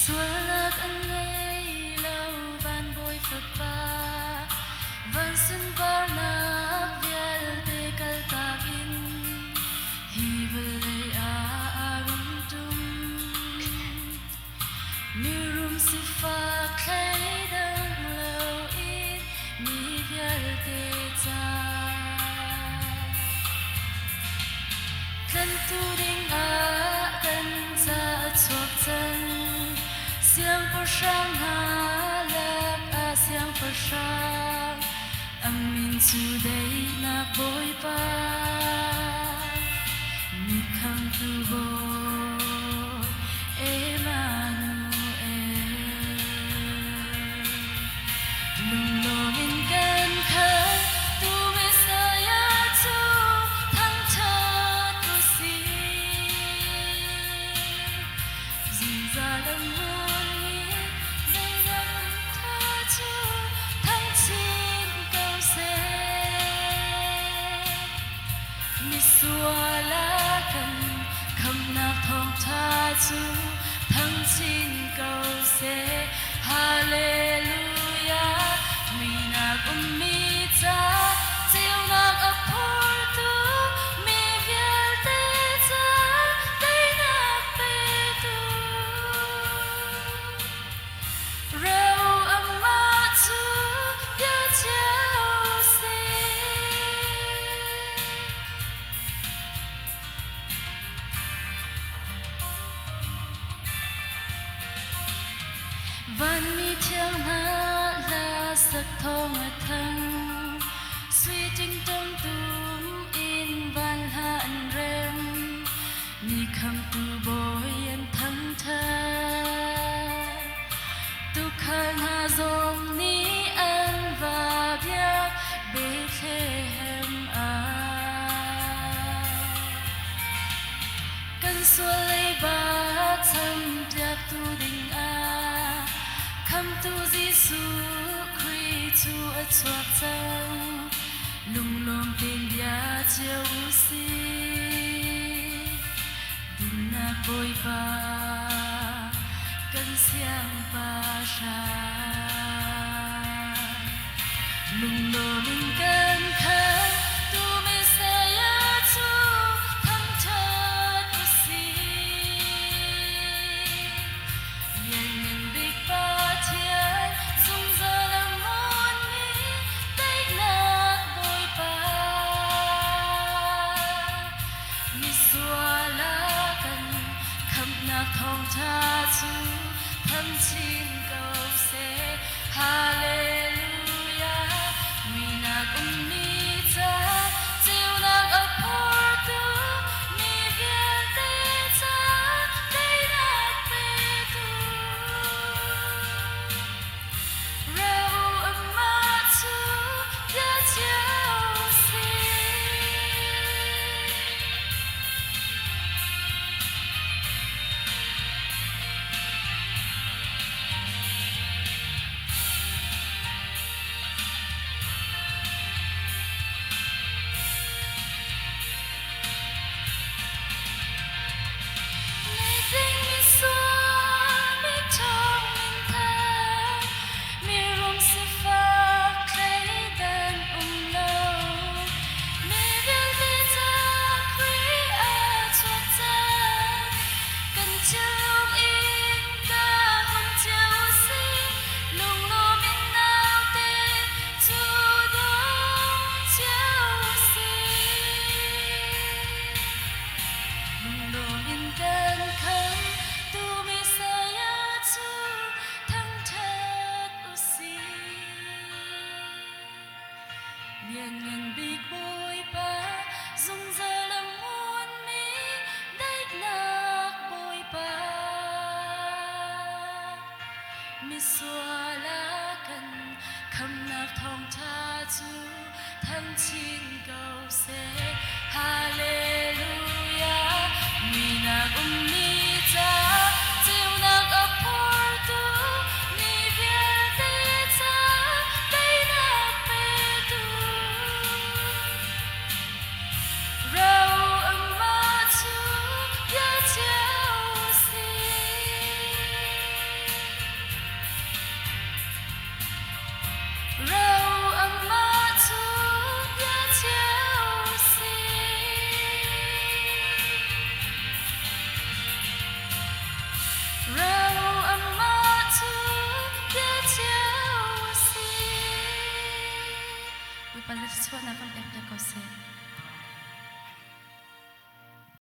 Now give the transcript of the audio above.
xua lạc anh ngây lâu van bôi phật ba van xin vào nắp vial te kalta in hi vele arum tum mirum si fa khai dang lâu in mi vial te cha kan tu ding kan cha chuak chan siang por sang ha lak siang por sang amin chu dei na boy pa mi khang tu bo lung lo min kan khan tu Messiah chu thang cha tu si dừng ra lâm muôn nghĩa dây đắm tha chu thang chín cao xe mi xua lá cần khâm nạp thong tha chu thang chín cao xe Hallelujah mi na mi cha chiều na apor tu mi vial te cha dei na pe tu rau amma chu ya chao se van mi thiang na la sak thong a thang suy tinh trong tum in van ha an rem mi kham tu boy an thang tha tu khan ha zom ni an va bia Bethlehem kan xua lấy ba chăm tiap tu ding kham tu Giêsu Christ chu a chuak chang lung lom tên bia chiều si din na bôi pa kan siang pa sha lung lom in kan khan tu Messiah chu thang cha tu si yen men big pa thian sung za la mon ni dei na bôi pa mi xua la kan kham na thong tha chu tham chin câu se Hallelujah mi na mi cha chiều na apor tu mi vial te cha dei na pe tu rau amma chu ya chao se rau âm mát chút giá chiếu xì rau âm mát chút giá chiếu xì vì bạn là số nào con đẹp nhất có sẽ